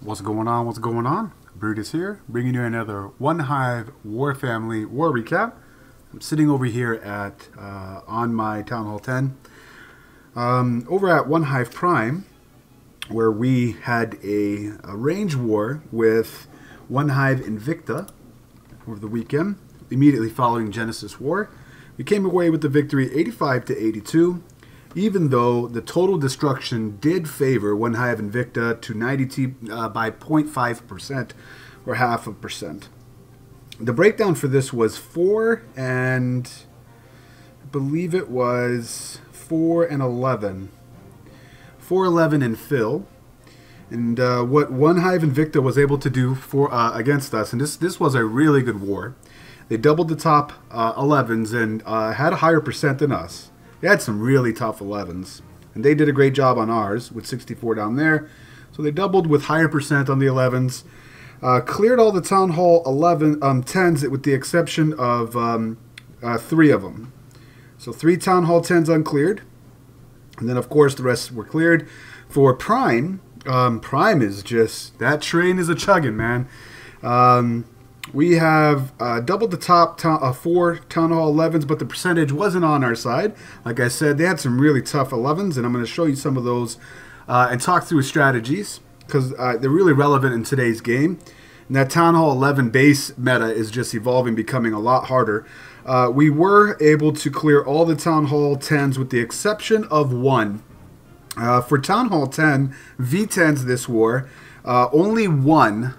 What's going on? What's going on? Brutus here, bringing you another OneHive War Family War Recap. I'm sitting over here at on my Town Hall 10, over at OneHive Prime, where we had a range war with OneHive Invicta over the weekend, immediately following Genesis War. We came away with the victory 85 to 82. Even though the total destruction did favor OneHive Invicta to 90 by 0.5% or half a percent. The breakdown for this was 4 and I believe it was 4 and 11. 4-11 in fill. And what OneHive Invicta was able to do for against us, and this was a really good war. They doubled the top 11s and had a higher percent than us. They had some really tough 11s, and they did a great job on ours with 64 down there. So they doubled with higher percent on the 11s, cleared all the Town Hall 10s with the exception of 3 of them. So 3 Town Hall 10s uncleared, and then of course the rest were cleared. For Prime, Prime is just, that train is a chugging, man. We have doubled the top 4 Town Hall 11s, but the percentage wasn't on our side. Like I said, they had some really tough 11s, and I'm going to show you some of those and talk through strategies, because they're really relevant in today's game. And that Town Hall 11 base meta is just evolving, becoming a lot harder. We were able to clear all the Town Hall 10s with the exception of 1. For Town Hall 10 V10s this war, only 1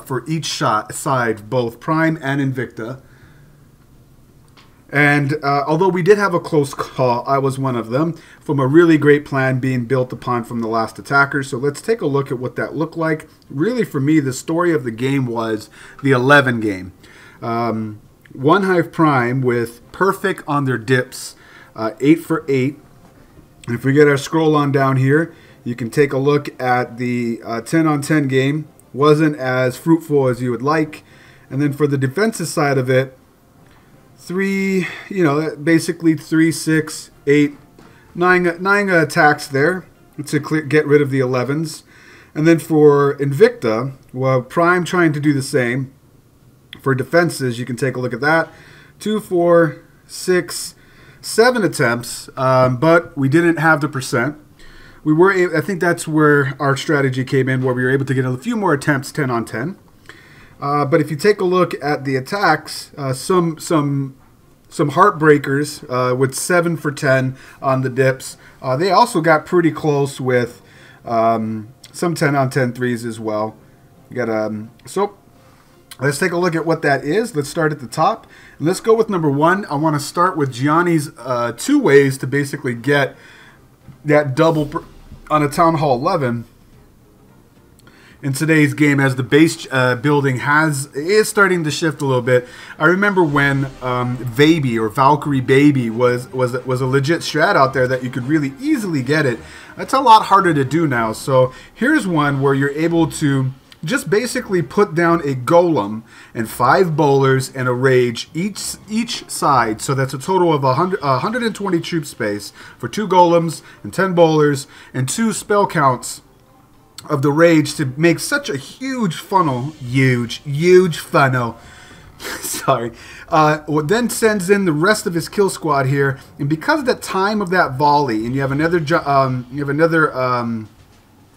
for each side, both Prime and Invicta. And although we did have a close call, I was one of them, from a really great plan being built upon from the last attacker. So let's take a look at what that looked like. Really, for me, the story of the game was the 11 game. OneHive Prime with perfect on their dips, 8 for 8. And if we get our scroll on down here, you can take a look at the 10 on 10 game. Wasn't as fruitful as you would like. And then for the defensive side of it, 3, basically 3, 6, 8, 9 attacks there to get rid of the 11s. And then for Invicta, well, Prime trying to do the same. For defenses, you can take a look at that. 2, 4, 6, 7 attempts, but we didn't have the percent. We were able, I think that's where our strategy came in, where we were able to get a few more attempts 10 on 10. But if you take a look at the attacks, some heartbreakers with 7 for 10 on the dips. They also got pretty close with some 10 on 10 threes as well. You got so let's take a look at what that is. Let's start at the top. And let's go with number 1. I want to start with Gionni's 2 ways to basically get that double on a Town Hall 11 in today's game, as the base building is starting to shift a little bit. I remember when Baby or Valkyrie Baby was a legit strat out there that you could really easily get it. That's a lot harder to do now. So here's one where you're able to just basically put down a golem and 5 bowlers and a rage each side. So that's a total of 120 troop space for 2 golems and 10 bowlers and 2 spell counts of the rage to make such a huge funnel. Huge funnel. Sorry. Then sends in the rest of his kill squad here. And because of the time of that volley, and you have another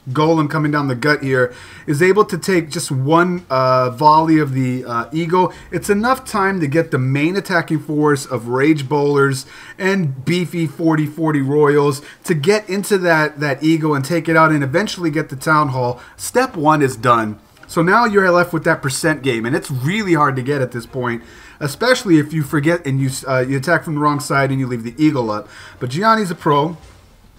golem coming down the gut here, is able to take just 1 volley of the eagle. It's enough time to get the main attacking force of rage bowlers and beefy 40-40 royals to get into that eagle and take it out and eventually get the Town Hall. Step 1 is done. So now you're left with that percent game, and it's really hard to get at this point, especially if you forget and you attack from the wrong side and you leave the eagle up. But Gionni's a pro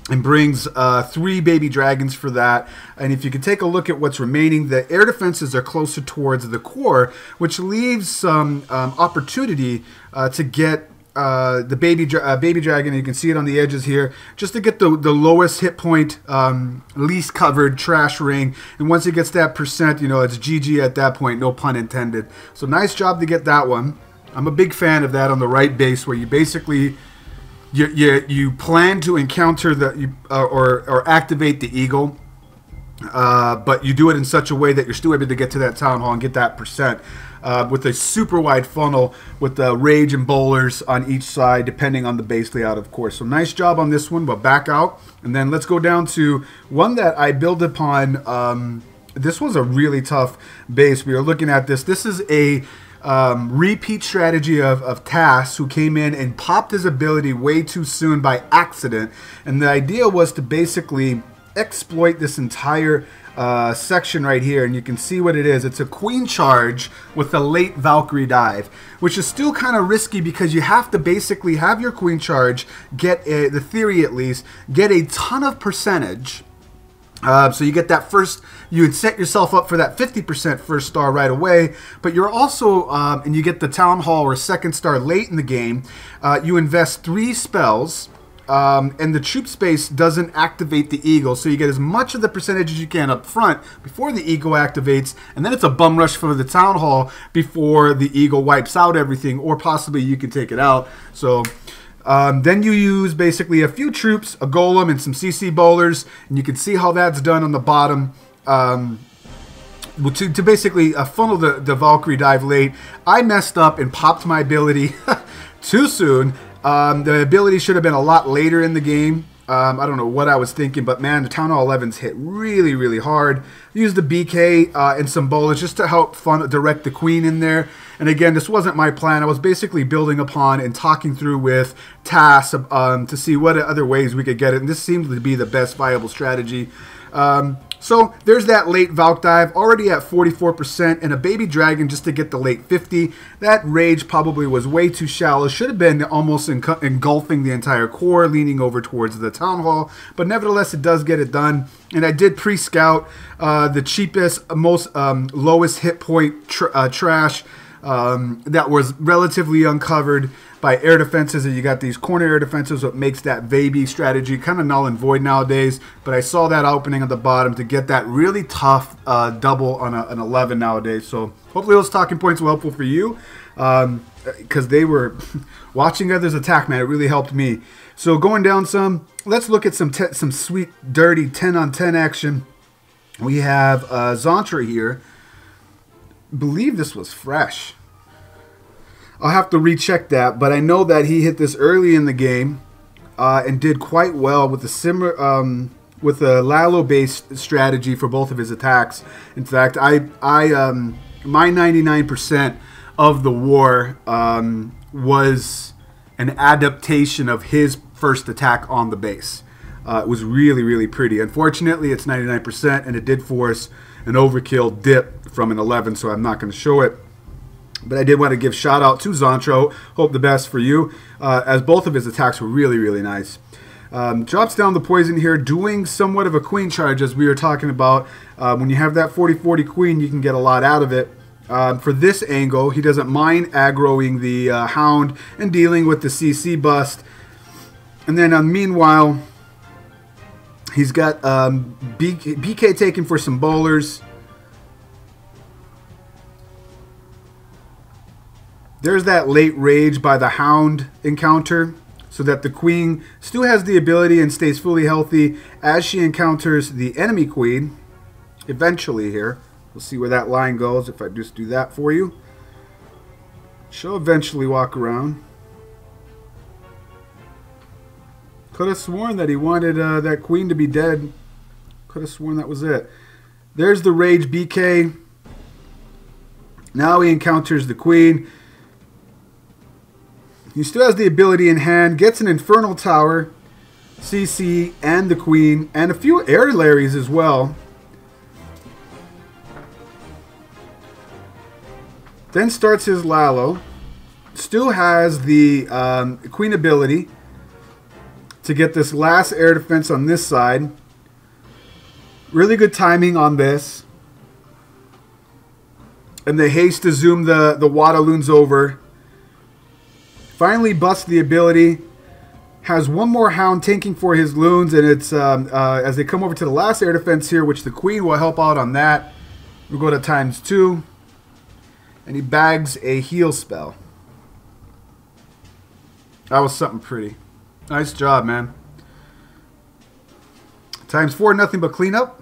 and brings 3 baby dragons for that. And if you can take a look at what's remaining, the air defenses are closer towards the core, which leaves some opportunity to get the baby dragon. You can see it on the edges here, just to get the lowest hit point, least covered trash ring. And once it gets that percent, it's GG at that point, no pun intended. So nice job to get that one. I'm a big fan of that on the right base, where you basically you plan to encounter the or activate the eagle, but you do it in such a way that you're still able to get to that town hall and get that percent with a super wide funnel with the rage and bowlers on each side, depending on the base layout, of course. So nice job on this one, but back out. And then let's go down to one that I build upon. This was a really tough base. We are looking at this. This is a repeat strategy of Tass, who came in and popped his ability way too soon by accident. And the idea was to basically exploit this entire section right here, and you can see what it is. It's a queen charge with a late Valkyrie dive, which is still kind of risky because you have to basically have your queen charge, get the theory at least, get a ton of percentage. So you get that first, you would set yourself up for that 50% first star right away, but you're also, and you get the town hall or second star late in the game. You invest 3 spells, and the troop space doesn't activate the eagle, so you get as much of the percentage as you can up front before the eagle activates, and then it's a bum rush for the town hall before the eagle wipes out everything, or possibly you can take it out. So then you use basically a few troops, a golem, and some CC bowlers, and you can see how that's done on the bottom. To basically funnel the Valkyrie dive late. I messed up and popped my ability too soon. The ability should have been a lot later in the game. I don't know what I was thinking, but man, the Town Hall 11s hit really, really hard. Used the BK and some bowlers just to help direct the queen in there. And again, this wasn't my plan. I was basically building upon and talking through with Tass to see what other ways we could get it. And this seemed to be the best viable strategy. So there's that late Valk dive, already at 44%, and a baby dragon just to get the late 50. That rage probably was way too shallow. Should have been almost engulfing the entire core, leaning over towards the town hall. But nevertheless, it does get it done. And I did pre-scout the cheapest, most lowest hit point trash that was relatively uncovered by air defenses, and you got these corner air defenses, what makes that baby strategy kind of null and void nowadays. But I saw that opening at the bottom to get that really tough double on an 11 nowadays. So hopefully those talking points were helpful for you, because they were watching others attack, man. It really helped me. So going down some, let's look at some sweet, dirty 10-on-10 action. We have Zontra here. Believe this was fresh. I'll have to recheck that, but I know that he hit this early in the game and did quite well with the Lalo-based strategy for both of his attacks. In fact, my 99% of the war was an adaptation of his first attack on the base. It was really, really pretty. Unfortunately, it's 99%, and it did force an overkill dip from an 11, so I'm not going to show it. But I did want to give shout out to Zontro. Hope the best for you, as both of his attacks were really, really nice. Drops down the poison here, doing somewhat of a queen charge, as we were talking about. When you have that 40-40 queen, you can get a lot out of it. For this angle, he doesn't mind aggroing the hound and dealing with the CC bust. And then meanwhile, he's got BK taken for some bowlers. There's that late rage by the hound encounter, so that the queen still has the ability and stays fully healthy as she encounters the enemy queen. Eventually here, we'll see where that line goes if I just do that for you. She'll eventually walk around. Could have sworn that he wanted that queen to be dead. Could have sworn that was it. There's the rage BK. Now he encounters the queen. He still has the ability in hand, gets an Infernal Tower, CC, and the Queen, and a few Air Larrys as well. Then starts his Lalo. Still has the Queen ability to get this last air defense on this side. Really good timing on this. And the haste to zoom the Waterloons over. Finally busts the ability. Has one more hound tanking for his loons, and it's as they come over to the last air defense here, which the queen will help out on that. We'll go to ×2, and he bags a heal spell. That was something pretty. Nice job, man. ×4, nothing but cleanup.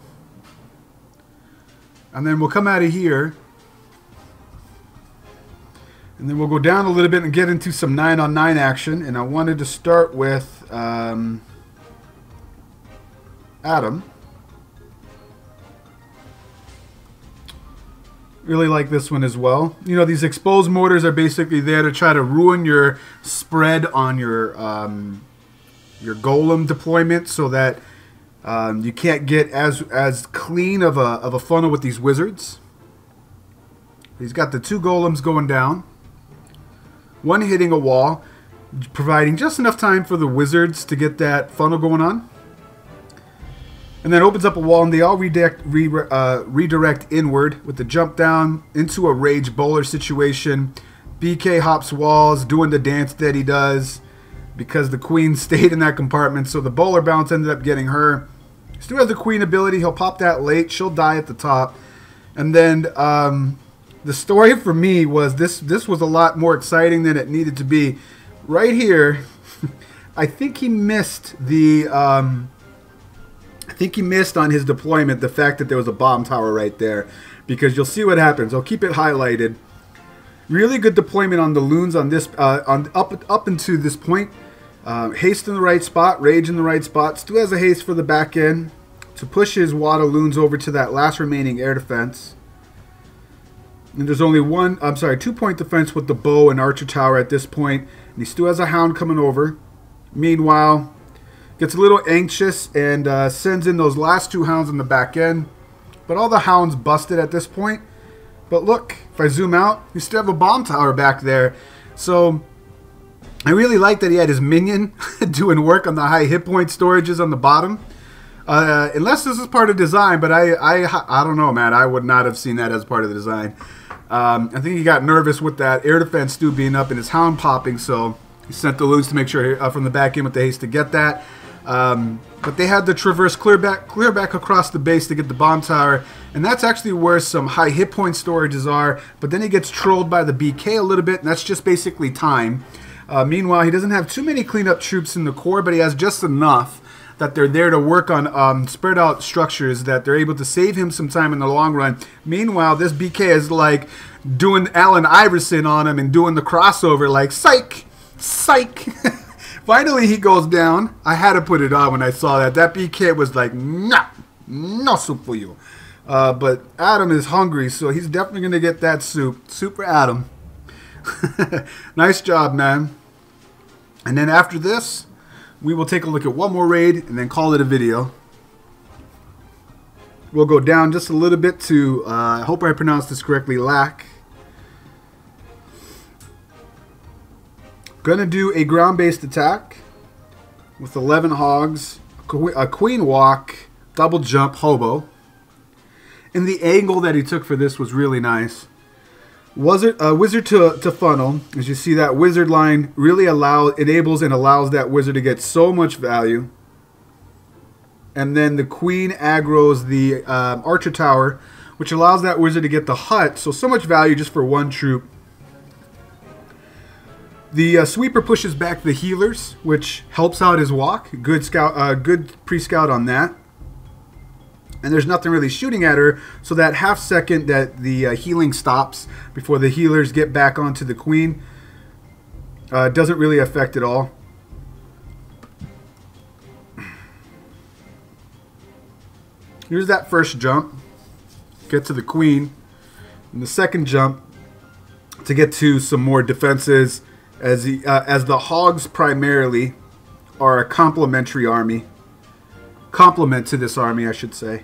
And then we'll come out of here. And then we'll go down a little bit and get into some 9-on-9 action. And I wanted to start with Adam. Really like this one as well. You know, these exposed mortars are basically there to try to ruin your spread on your golem deployment, so that you can't get as clean of a funnel with these wizards. He's got the 2 golems going down, one hitting a wall, providing just enough time for the wizards to get that funnel going on. And then opens up a wall, and they all redirect inward with the jump down into a rage bowler situation. BK hops walls, doing the dance that he does because the queen stayed in that compartment. So the bowler bounce ended up getting her. Still has the queen ability. He'll pop that late. She'll die at the top. And then the story for me was this was a lot more exciting than it needed to be. Right here, I think he missed the... I think he missed on his deployment the fact that there was a bomb tower right there, because you'll see what happens. I'll keep it highlighted. Really good deployment on the loons on this up into this point. Haste in the right spot, rage in the right spot. Still has a haste for the back end to push his wad of loons over to that last remaining air defense. And there's only 2-point defense with the bow and archer tower at this point. And he still has a hound coming over. Meanwhile, gets a little anxious and sends in those last 2 hounds on the back end. But all the hounds busted at this point. But look, if I zoom out, you still have a bomb tower back there. So I really like that he had his minion doing work on the high hit point storages on the bottom. Unless this is part of design, but I don't know, man. I would not have seen that as part of the design. I think he got nervous with that air defense stew being up and his hound popping, so he sent the loons to make sure from the back end with the haste to get that. But they had to traverse clear back across the base to get the bomb tower, and that's actually where some high hit point storages are. But then he gets trolled by the BK a little bit, and that's just basically time. Meanwhile, he doesn't have too many cleanup troops in the core, but he has just enough that they're there to work on spread out structures that they're able to save him some time in the long run. Meanwhile, this BK is like doing Allen Iverson on him and doing the crossover like, psych, psych. Finally, he goes down. I had to put it on when I saw that. That BK was like, nah, no soup for you. But Adam is hungry, so he's definitely going to get that soup. Soup for Adam. Nice job, man. And then after this, we will take a look at one more raid and then call it a video. We'll go down just a little bit to, I hope I pronounced this correctly, Lack. Gonna do a ground-based attack with 11 hogs, a queen walk, double jump, hobo. And the angle that he took for this was really nice. Wizard to funnel. As you see, that wizard line really enables and allows that wizard to get so much value. And then the queen aggroes the archer tower, which allows that wizard to get the hut. So much value just for one troop. The sweeper pushes back the healers, which helps out his walk. Good scout, good pre-scout on that. And there's nothing really shooting at her, so that half second that the healing stops before the healers get back onto the queen doesn't really affect it all. Here's that first jump, get to the queen, and the second jump to get to some more defenses, as the hogs primarily are a complementary army. Complement to this army, I should say.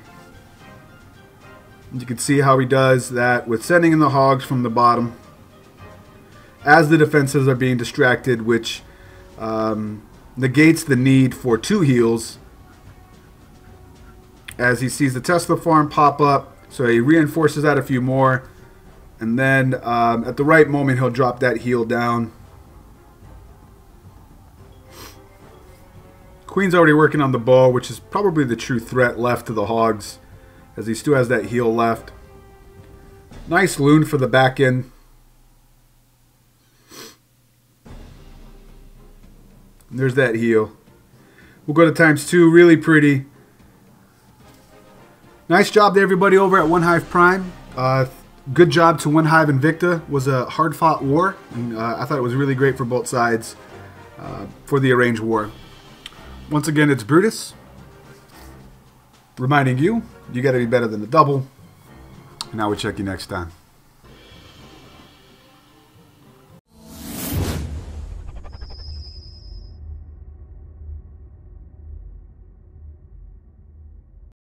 You can see how he does that with sending in the hogs from the bottom as the defenses are being distracted, which negates the need for 2 heals as he sees the Tesla farm pop up. So he reinforces that a few more, and then at the right moment he'll drop that heal down. Queen's already working on the bow, which is probably the true threat left to the hogs, as he still has that heal left. Nice loon for the back end. And there's that heal. We'll go to ×2, really pretty. Nice job to everybody over at OneHive Prime. Good job to OneHive Invicta. Was a hard-fought war, and I thought it was really great for both sides for the arranged war. Once again, it's Brutus, reminding you, you got to be better than the double. And I will check you next time.